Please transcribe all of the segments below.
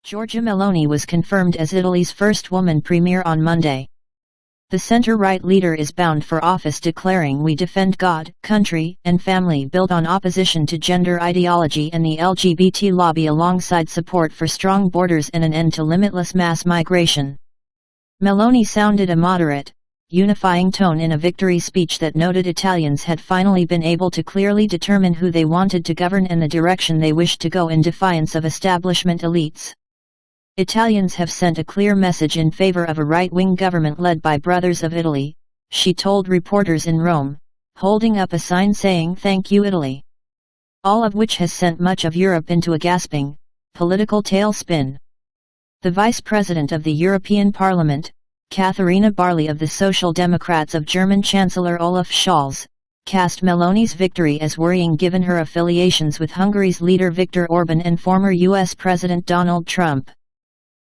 Giorgia Meloni was confirmed as Italy's first woman premier on Monday. The centre-right leader is bound for office declaring "We defend God, country, and family" built on opposition to gender ideology and the LGBT lobby alongside support for strong borders and an end to limitless mass migration. Meloni sounded a moderate, unifying tone in a victory speech that noted Italians had finally been able to clearly determine who they wanted to govern and the direction they wished to go in defiance of establishment elites. Italians have sent a clear message in favor of a right-wing government led by Brothers of Italy, she told reporters in Rome, holding up a sign saying "Thank you Italy." All of which has sent much of Europe into a gasping, political tailspin. The Vice President of the European Parliament, Katharina Barley of the Social Democrats of German Chancellor Olaf Scholz, cast Meloni's victory as worrying given her affiliations with Hungary's leader Viktor Orban and former US President Donald Trump.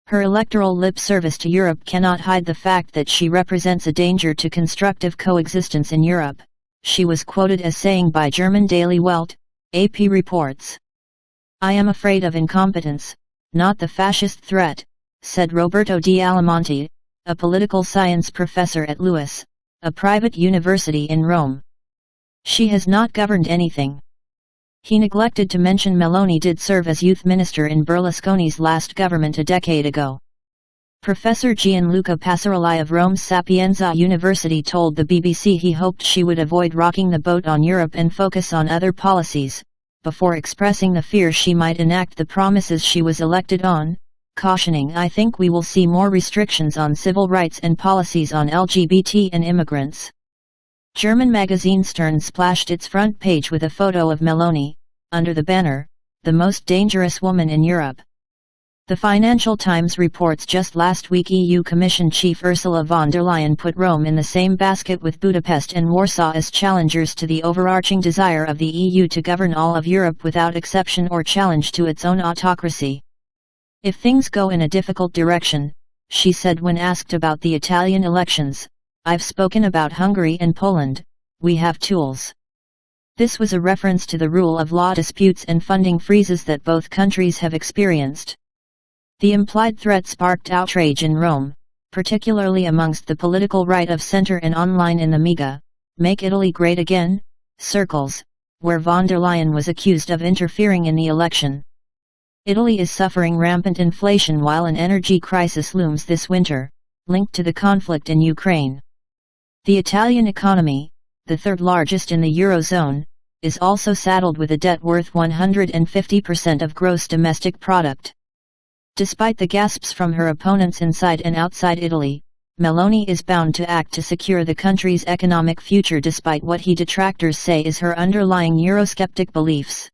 Her electoral lip service to Europe cannot hide the fact that she represents a danger to constructive coexistence in Europe, she was quoted as saying by German daily Welt, AP reports. "I am afraid of incompetence, not the fascist threat," said Roberto di Alamonte, a political science professor at LUIS, a private university in Rome. "She has not governed anything." He neglected to mention Meloni did serve as youth minister in Berlusconi's last government a decade ago. Professor Gianluca Passarelli of Rome's Sapienza University told the BBC he hoped she would avoid rocking the boat on Europe and focus on other policies, before expressing the fear she might enact the promises she was elected on, cautioning "I think we will see more restrictions on civil rights and policies on LGBT and immigrants." German magazine Stern splashed its front page with a photo of Meloni, under the banner, "The most dangerous woman in Europe." The Financial Times reports just last week EU Commission Chief Ursula von der Leyen put Rome in the same basket with Budapest and Warsaw as challengers to the overarching desire of the EU to govern all of Europe without exception or challenge to its own autocracy. "If things go in a difficult direction," she said when asked about the Italian elections, "I've spoken about Hungary and Poland, we have tools." This was a reference to the rule of law disputes and funding freezes that both countries have experienced. The implied threat sparked outrage in Rome, particularly amongst the political right of centre and online in the MEGA, Make Italy Great Again, circles, where von der Leyen was accused of interfering in the election. Italy is suffering rampant inflation while an energy crisis looms this winter, linked to the conflict in Ukraine. The Italian economy, the third largest in the Eurozone, is also saddled with a debt worth 150% of gross domestic product. Despite the gasps from her opponents inside and outside Italy, Meloni is bound to act to secure the country's economic future despite what detractors say is her underlying Eurosceptic beliefs.